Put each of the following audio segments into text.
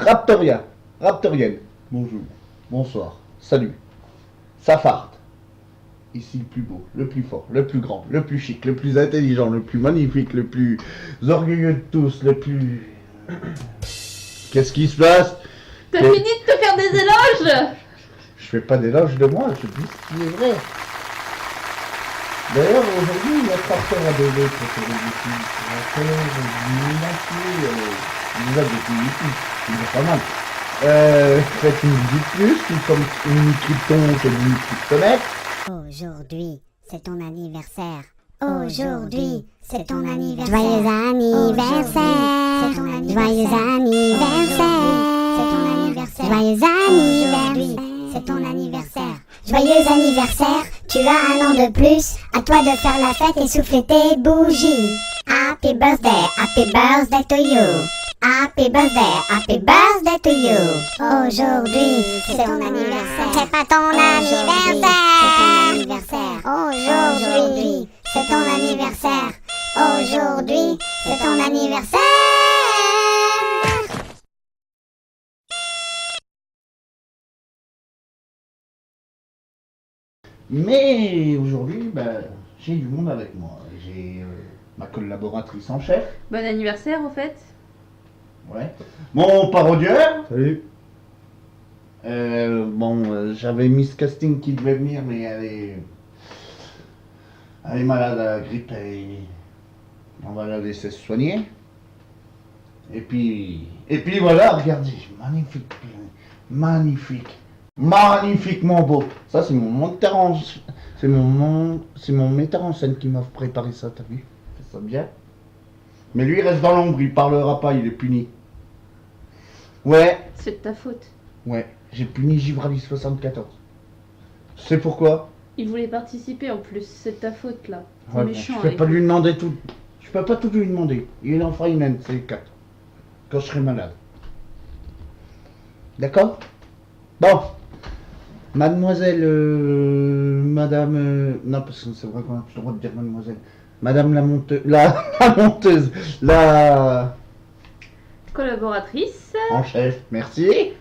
Raptorien. Raptorienne. Bonjour. Bonsoir. Salut. Safard. Ici le plus beau, le plus fort, le plus grand, le plus chic, le plus intelligent, le plus magnifique, le plus orgueilleux de tous, le plus... Qu'est-ce qui se passe? T'as fini de te faire des éloges? Je fais pas d'éloge de moi, je dis ce qui est vrai. D'ailleurs, aujourd'hui, notre acteur a donné pour faire des films. Déjà depuis YouTube, c'est pas mal. Faites une visite plus, nous sommes une Krypton, c'est une Kryptonette. Aujourd'hui, c'est ton anniversaire. Aujourd'hui, c'est ton anniversaire. Joyeux anniversaire. C'est ton anniversaire. Joyeux anniversaire. C'est ton anniversaire. Joyeux anniversaire. C'est ton anniversaire. Joyeux anniversaire. Tu as un an de plus. À toi de faire la fête et souffler tes bougies. Happy birthday to you. Happy birthday to you. Aujourd'hui, c'est ton anniversaire. C'est pas ton anniversaire. C'est ton anniversaire. Aujourd'hui, c'est ton anniversaire. Aujourd'hui, c'est ton anniversaire. Mais aujourd'hui, j'ai du monde avec moi. J'ai ma collaboratrice en chef. Bon anniversaire, au fait. Ouais. Mon parodieur. Salut. J'avais Miss Casting qui devait venir, mais elle est malade à la grippe et on va la laisser se soigner. Et puis voilà, regardez, magnifique, magnifiquement beau. Ça c'est mon metteur en scène qui m'a préparé ça, t'as vu? Fait ça bien. Mais lui il reste dans l'ombre, il parlera pas, il est puni. Ouais. C'est de ta faute. Ouais, j'ai puni Givrali 74. C'est pourquoi? Il voulait participer en plus, c'est de ta faute là. T'es Ouais, méchant. je peux avec pas lui. lui demander tout. Je peux pas tout lui demander. Il en fera une haine, c'est les 4. Quand je serai malade. D'accord? Bon. Mademoiselle, madame, non, parce que c'est vrai qu'on a plus le droit de dire mademoiselle. Madame la monteuse, la monteuse, la Collaboratrice. en chef, merci.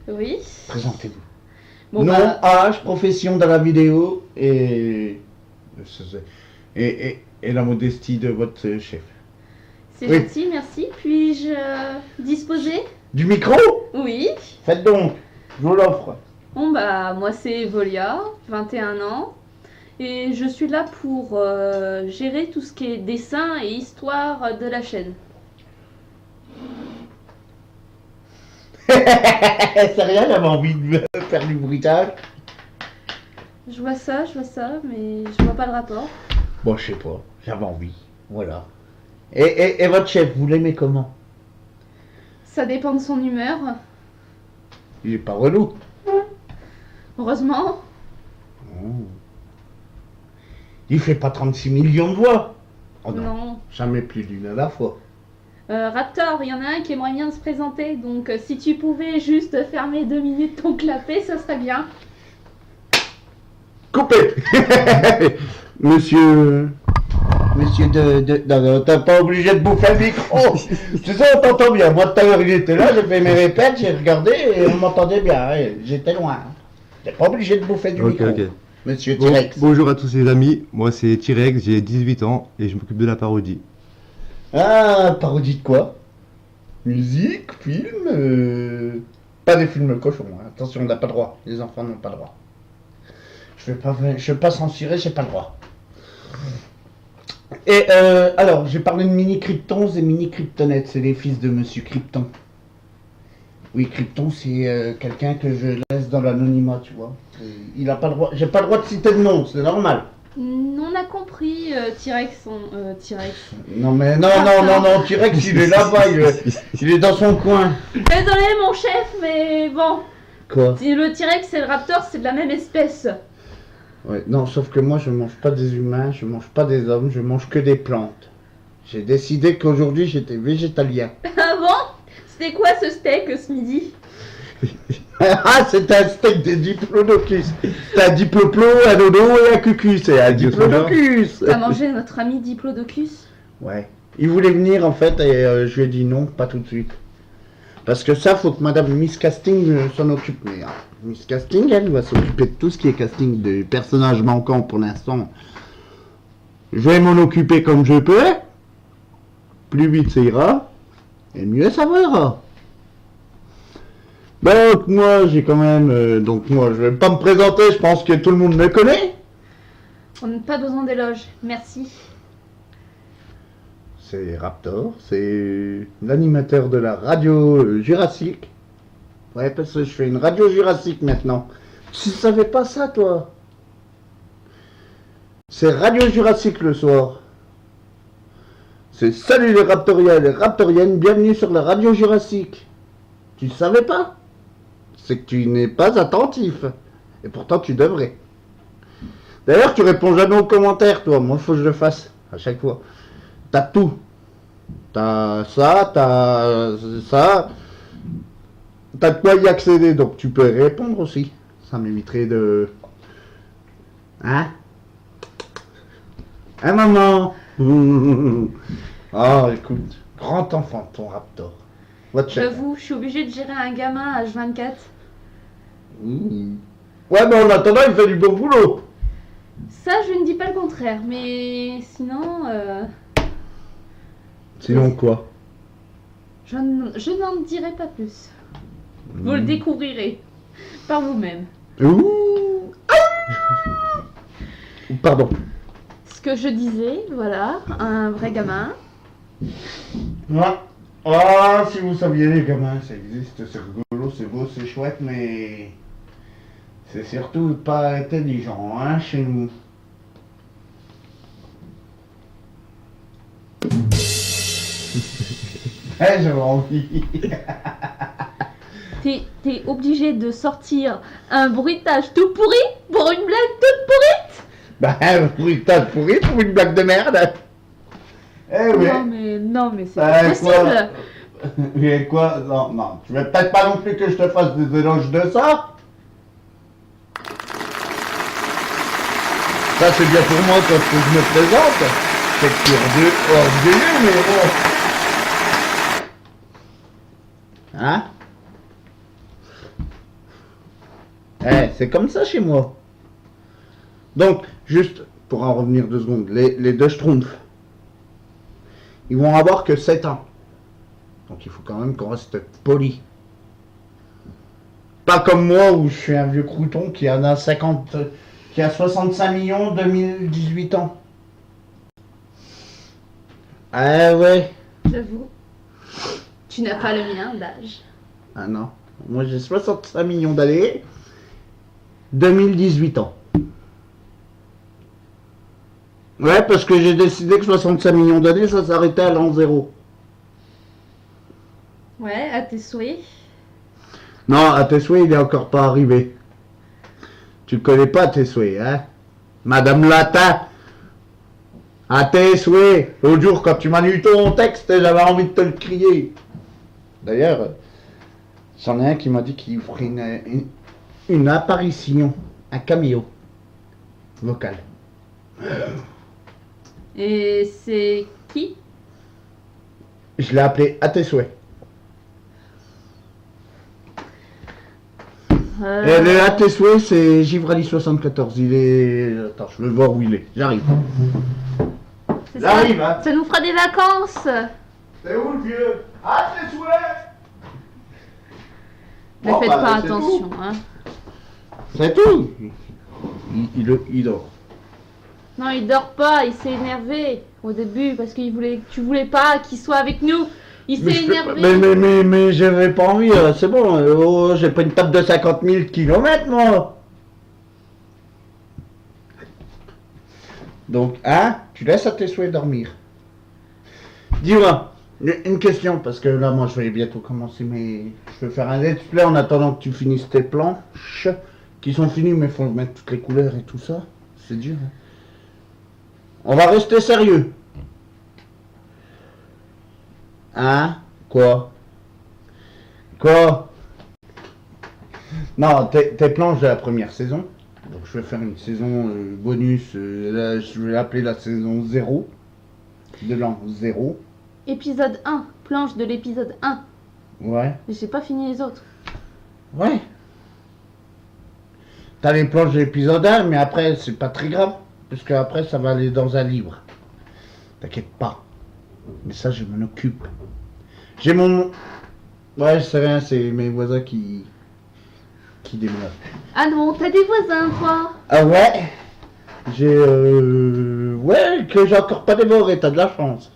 Oui. Présentez-vous. Bon, Nom, bah, âge, profession dans la vidéo et la modestie de votre chef. c'est oui. gentil, merci. Puis-je disposer? Du micro? Oui. Faites donc, je vous l'offre. Bon bah, moi c'est Volia, 21 ans. Et je suis là pour gérer tout ce qui est dessin et histoire de la chaîne. C'est rien, j'avais envie de faire du bruitage. Je vois ça, mais je vois pas le rapport. Bon, je sais pas, j'avais envie, voilà. Et votre chef, vous l'aimez comment? Ça dépend de son humeur. Il est pas relou. Heureusement. Oh. Il fait pas 36 millions de voix. Oh non, Non. jamais plus d'une à la fois. Raptor, il y en a un qui aimerait bien se présenter, donc si tu pouvais juste fermer 2 minutes ton clapet, ça serait bien. Coupé. Monsieur non, t'es pas obligé de bouffer le micro. Tu sais, on t'entend bien. Moi, tout à l'heure, il était là, j'ai fait mes répètes, j'ai regardé et on m'entendait bien. Ouais, j'étais loin. T'es pas obligé de bouffer du micro. Ok. Monsieur T-Rex. Bonjour à tous les amis, moi c'est T-Rex, j'ai 18 ans et je m'occupe de la parodie. Ah, parodie de quoi? Musique, film, pas des films cochons, hein. Attention, on n'a pas le droit. Les enfants n'ont pas le droit. Je vais pas censurer, j'ai pas le droit. Et alors, j'ai parlé de mini Kryptons et mini Kryptonettes, c'est les fils de Monsieur Krypton. Oui, Krypton, c'est quelqu'un que je laisse dans l'anonymat, tu vois. Il a pas le droit, j'ai pas le droit de citer de nom, c'est normal. On a compris, T-Rex. T-Rex. Non, mais non, T-Rex, il est là-bas, il est dans son coin. Désolé, mon chef, mais bon. Quoi? Le T-Rex et le Raptor, c'est de la même espèce. Ouais, non, sauf que moi, je mange pas des humains, je mange pas des hommes, je mange que des plantes. J'ai décidé qu'aujourd'hui, j'étais végétalien. Ah bon? C'était quoi ce steak ce midi? Ah, c'était un steak de diplodocus. C'est un diploplo, un dodo et un cucus. C'est un diplodocus. T'as mangé notre ami Diplodocus? Ouais. Il voulait venir en fait et je lui ai dit non, pas tout de suite. Parce que ça, faut que Madame Miss Casting s'en occupe. Mais Miss Casting, elle va s'occuper de tout ce qui est casting des personnages manquants pour l'instant. Je vais m'en occuper comme je peux. Plus vite ça ira, et mieux ça ira. Donc moi, j'ai quand même... donc moi, je vais pas me présenter, je pense que tout le monde me connaît. On n'a pas besoin d'éloges, merci. C'est Raptor, c'est l'animateur de la radio Jurassique. Ouais, parce que je fais une radio Jurassique maintenant. Tu savais pas ça, toi? C'est Radio Jurassique le soir. C'est salut les Raptoriens et les Raptoriennes, bienvenue sur la radio Jurassique. Tu savais pas? C'est que tu n'es pas attentif. Et pourtant tu devrais. D'ailleurs, tu réponds jamais aux commentaires, toi. Moi, il faut que je le fasse à chaque fois. T'as tout. T'as ça, t'as ça. T'as de quoi y accéder, donc tu peux répondre aussi. Ça m'éviterait de... Hein? Hein, maman? Ah, écoute. Grand enfant, ton Raptor. J'avoue, je suis obligée de gérer un gamin à H24. Ouais, mais en attendant, il fait du bon boulot. Ça, je ne dis pas le contraire, mais sinon... Sinon quoi? Je n'en dirai pas plus. Vous le découvrirez par vous-même. Ouh. Pardon. Ce que je disais, voilà, un vrai gamin. Ouais. Ah, si vous saviez, les gamins, ça existe, c'est rigolo, c'est beau, c'est chouette, mais c'est surtout pas intelligent, hein, chez nous. J'avais envie. T'es obligé de sortir un bruitage tout pourri pour une blague toute pourrite? Bah, un bruitage pourri pour une blague de merde. Eh oui. Non mais c'est pas possible. Mais quoi? Non, tu veux peut-être pas non plus que je te fasse des éloges de ça? Ça c'est bien pour moi quand je me présente. C'est que tu es orgueilleux, mais bon. Hein? C'est comme ça chez moi. Donc, juste pour en revenir 2 secondes, les deux schtroumpfs, ils vont avoir que 7 ans. Donc il faut quand même qu'on reste poli. Pas comme moi où je suis un vieux crouton qui en a 50, qui a 65 millions 2018 ans. Ah ouais. J'avoue. Tu n'as pas le mien d'âge. Ah non. Moi j'ai 65 millions d'années. 2018 ans. Ouais, parce que j'ai décidé que 65 millions d'années, ça s'arrêtait à l'an 0. Ouais, à tes souhaits. Non, à tes souhaits, il est encore pas arrivé. Tu connais pas tes souhaits, hein? Madame Latin. À tes souhaits. L'autre jour, quand tu m'as lu ton texte, j'avais envie de te le crier. D'ailleurs, j'en ai un qui m'a dit qu'il ferait une apparition, un caméo vocal. Et c'est qui? Je l'ai appelé à tes souhaits. Et le à tes souhaits, c'est Givrali74. Il est... Attends, je veux voir où il est. J'arrive. J'arrive, hein. Ça nous fera des vacances. C'est où le vieux? À tes souhaits. Ne faites pas attention, hein. C'est tout. Il dort. Non, il dort pas, il s'est énervé au début parce que tu voulais pas qu'il soit avec nous. Il s'est énervé. Mais j'avais pas envie, c'est bon. Oh, j'ai pas une table de 50 000 kilomètres, moi. Donc, hein, tu laisses à tes souhaits dormir. Dis-moi, une question, parce que là, moi, je vais bientôt commencer mes... Je vais faire un let's play en attendant que tu finisses tes planches, qui sont finis, mais il faut mettre toutes les couleurs et tout ça. C'est dur, hein. On va rester sérieux. Hein? Quoi? Non, tes planches de la première saison. Donc je vais faire une saison bonus. Là, je vais l'appeler la saison 0. De l'an 0. Épisode 1, planche de l'épisode 1. Ouais. J'ai pas fini les autres. Ouais. T'as les planches de l'épisode 1, mais après, c'est pas très grave. Parce que après, ça va aller dans un livre. T'inquiète pas. Mais ça, je m'en occupe. J'ai mon... Ouais, c'est rien, c'est mes voisins qui déménagent. Ah non, t'as des voisins, toi? Ah ouais? Ouais, que j'ai encore pas dévoré, t'as de la chance.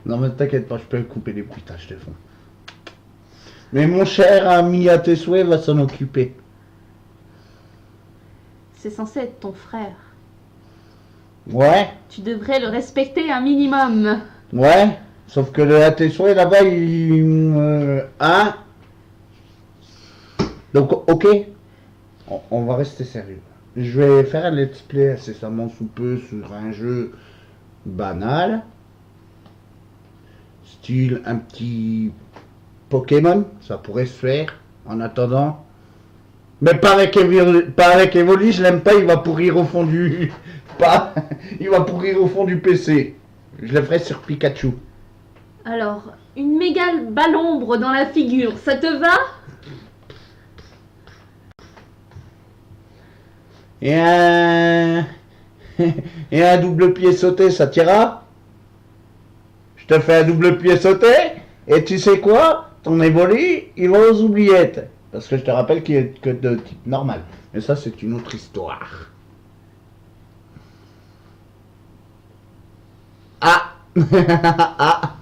Non mais t'inquiète pas, je peux couper les bruitages de fond. Mais mon cher ami à tes souhaits va s'en occuper. C'est censé être ton frère. Ouais, Tu devrais le respecter un minimum. ouais. Sauf que le à tes souhaits là-bas, hein? Donc, ok. On va rester sérieux. Je vais faire un let's play incessamment sous peu sur un jeu banal. Style un petit Pokémon, ça pourrait se faire en attendant. Mais pas avec Evoli, je l'aime pas, il va pourrir au fond du. Pas. Il va pourrir au fond du PC. Je le ferai sur Pikachu. Alors, une méga balle ombre dans la figure, ça te va? Et un. Et un double pied sauté, ça t'ira? Je te fais un double pied sauté, et tu sais quoi? Ton Evoli, il va aux oubliettes. Parce que je te rappelle qu'il est que de type normal. Mais ça, c'est une autre histoire. Ah! Ah!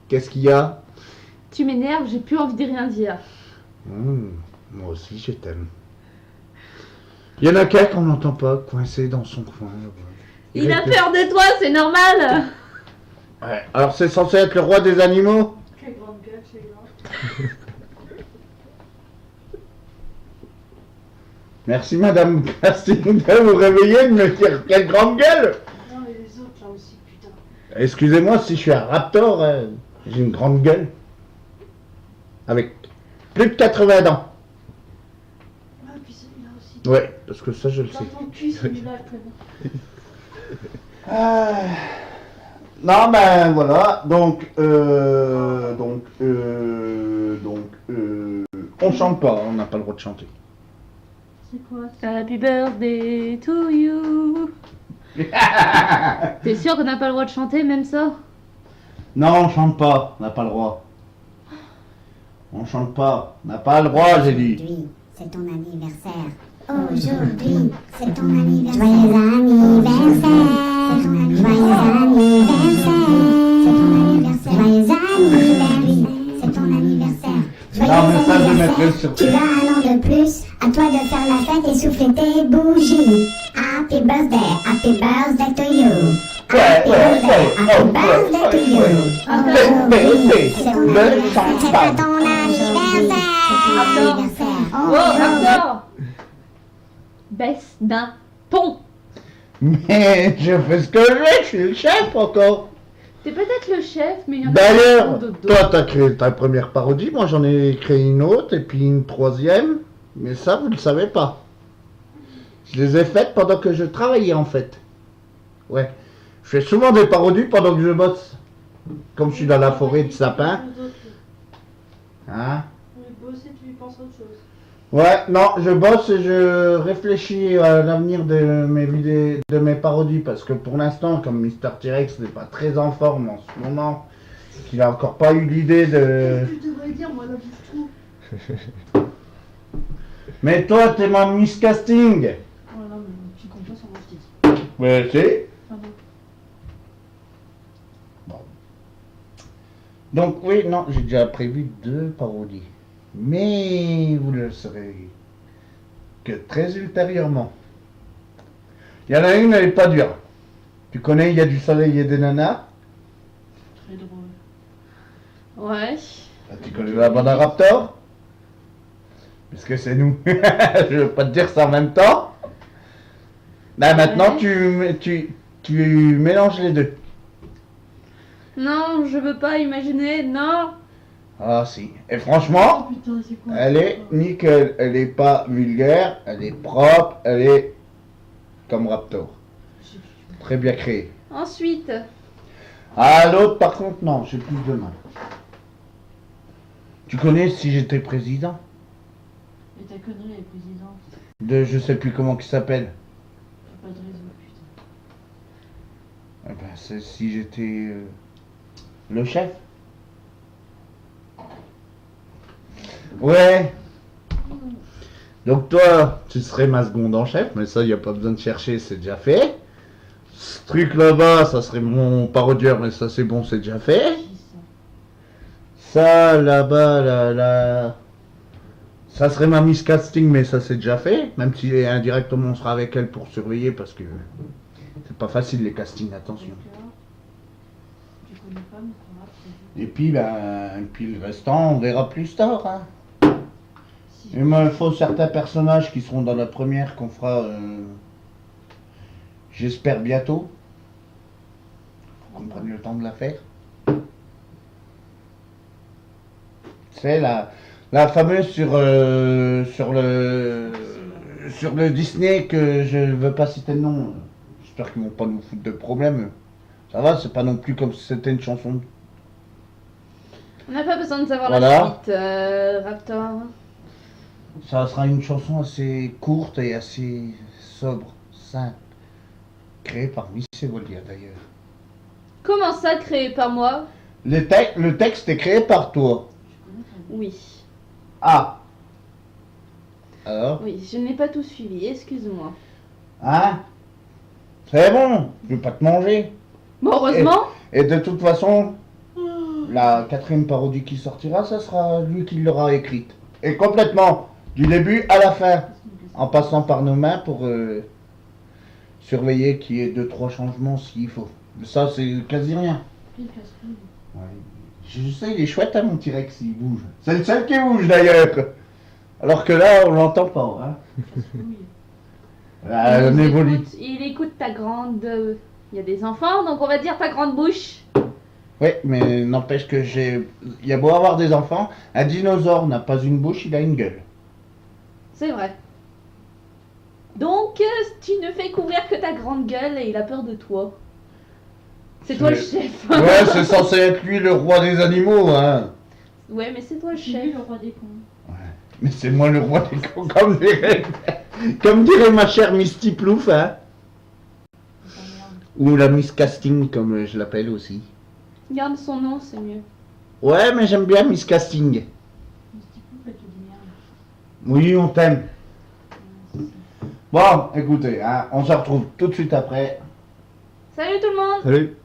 Qu'est-ce qu'il y a? Tu m'énerves, j'ai plus envie de rien dire. Moi aussi, je t'aime. Il y en a qu'un qu'on n'entend pas, coincé dans son coin. Il a peur de toi, c'est normal. Ouais. Alors, c'est censé être le roi des animaux? Quelle grande gueule, celui-là. Merci, madame Casting, de vous réveiller, de me dire quelle grande gueule! Non, mais les autres, là aussi, putain. Excusez-moi si je suis un raptor, j'ai une grande gueule. Avec plus de 80 dents. Ah, puis celui-là aussi. Ouais, parce que ça, je le sais. Dans ton cul, celui-là, le connard. Non, ben voilà, donc, on chante pas, on n'a pas le droit de chanter. C'est quoi ça? Happy birthday to you. T'es sûr qu'on n'a pas le droit de chanter, même ça? Non, on chante pas, on n'a pas le droit. On chante pas, on n'a pas le droit, j'ai dit. Aujourd'hui, c'est ton anniversaire. Aujourd'hui, c'est ton anniversaire. Joyeux anniversaire. C'est ton anniversaire. Joyeux anniversaire. C'est ton anniversaire. Non, mais ça, je mettrai sur Tu as un an de plus, à toi de faire la fête et souffler tes bougies. Happy birthday to you. Happy birthday to you. Aujourd'hui, c'est ton anniversaire. C'est ton anniversaire. Oh, Raptor! Baisse d'un ton. Mais je fais ce que je veux, je suis le chef encore. T'es peut-être le chef, mais il y en a D'ailleurs, qui sont de dos. toi t'as créé ta première parodie, moi j'en ai créé une autre et puis une troisième, mais ça vous ne le savez pas. Je les ai faites pendant que je travaillais en fait. Ouais. Je fais souvent des parodies pendant que je bosse. Comme je suis dans la forêt de sapins. Hein? On est bossé, tu lui penses à autre chose. Ouais, non, je bosse et je réfléchis à l'avenir de mes parodies parce que pour l'instant, comme Mister T-Rex n'est pas très en forme en ce moment, qu'il a encore pas eu l'idée de... Tu devrais dire, moi, la bouffe tout. Mais toi, t'es ma Miss Casting. Voilà, mais tu comptes pas sur mon stick. Ouais, c'est. Ah bon. Bon. Donc oui, non, j'ai déjà prévu 2 parodies. Mais vous ne le saurez que très ultérieurement. Il y en a une, elle est pas dure. Tu connais Il y a du soleil et des nanas? Très drôle. Ouais. Tu connais la bande à Raptor? Parce que c'est nous. Je veux pas te dire ça en même temps. Là maintenant tu mélanges les deux. Non, je veux pas imaginer, non. Ah si. Et franchement, Oh putain, c'est quoi elle est nickel. Elle est pas vulgaire, elle est propre, elle est comme Raptor. Très bien créée. Ensuite, Ah, l'autre, par contre, non, j'ai plus de mal. Tu connais si j'étais président? Et ta connerie est présidente. De je sais plus comment il s'appelle. T'as pas de réseau, putain. Eh ben, c'est si j'étais le chef. Ouais. Donc toi, tu serais ma seconde en chef, mais ça, il n'y a pas besoin de chercher, c'est déjà fait. Ce truc là-bas, ça serait mon parodieur, mais ça c'est bon, c'est déjà fait. Qui ça? Ça là-bas, là, ça serait ma Miss Casting, mais ça c'est déjà fait. Même si indirectement on sera avec elle pour surveiller, parce que c'est pas facile les castings, attention. D'accord. Tu connais pas, mais c'est pas grave, c'est Et puis le restant, on verra plus tard. Hein. juste. Si Il me faut certains personnages qui seront dans la première qu'on fera, j'espère bientôt. Faut qu'on prenne le temps de la faire. C'est la fameuse sur le Disney que je veux pas citer le nom. J'espère qu'ils vont pas nous foutre de problème. Ça va, c'est pas non plus comme si c'était une chanson. On n'a pas besoin de savoir Voilà. la suite, Raptor. Ça sera une chanson assez courte et assez sobre, simple. Créée par Miss Evolia d'ailleurs. Comment ça, créé par moi? Le texte est créé par toi. Tu connais pas. Oui. Ah. Alors? Oui, je n'ai pas tout suivi, excuse-moi. Hein? C'est bon, je vais pas te manger. Bon, heureusement. Et de toute façon, la quatrième parodie qui sortira, ça sera lui qui l'aura écrite. Et complètement, du début à la fin, en passant par nos mains pour surveiller qu'il y ait 2-3 changements s'il faut. Mais ça, c'est quasi rien. Quel casse-couille. Ouais. Je sais, il est chouette à mon T-Rex, il bouge. C'est le seul qui bouge d'ailleurs. Alors que là, on l'entend pas. Hein. Casse-couille. On Il évolue. il écoute ta grande... Il y a des enfants, donc on va dire ta grande bouche. Oui, mais n'empêche que il y a beau avoir des enfants, un dinosaure n'a pas une bouche, il a une gueule. C'est vrai. Donc, tu ne fais couvrir que ta grande gueule et il a peur de toi. C'est toi le chef. Ouais, c'est censé être lui le roi des animaux, hein. Ouais, mais c'est toi le C'est chef. lui le roi des cons. Mais c'est moi le roi des cons, comme dirait ma chère Misty Plouf, hein. C'est ta merde. Ou la Miss Casting, comme je l'appelle aussi. Garde son nom, c'est mieux. Ouais, mais j'aime bien Miss Casting. Mais c'est cool, elle te dit merde. Oui, on t'aime. Ouais, c'est ça. Bon, écoutez, hein, on se retrouve tout de suite après. Salut tout le monde. Salut.